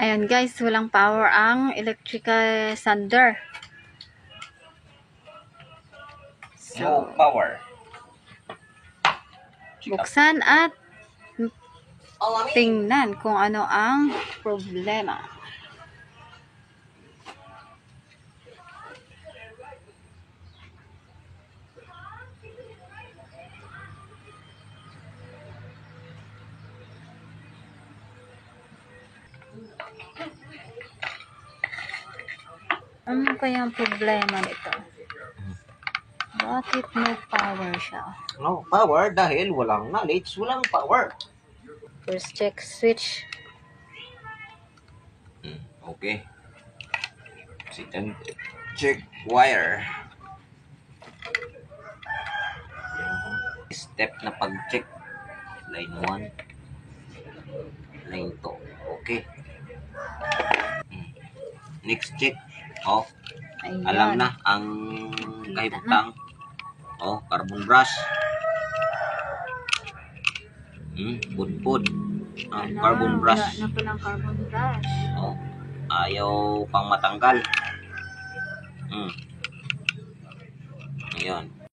Ayan guys, walang power ang electrical sander. So, power. Buksan at tingnan kung ano ang problema. Ano kaya ang problema nito? Bakit no power siya? No power dahil walang knowledge, walang power. First check switch. Okay. Second check wire. Step na pag-check. Line 1. Line 2. Okay. Next check. Oh, Ayan. alam na ang kahibutang. Oh, carbon brush. Pud-pud. Carbon brush. Wala na po ng carbon brush. Oh, ayaw pang matanggal. Ayan.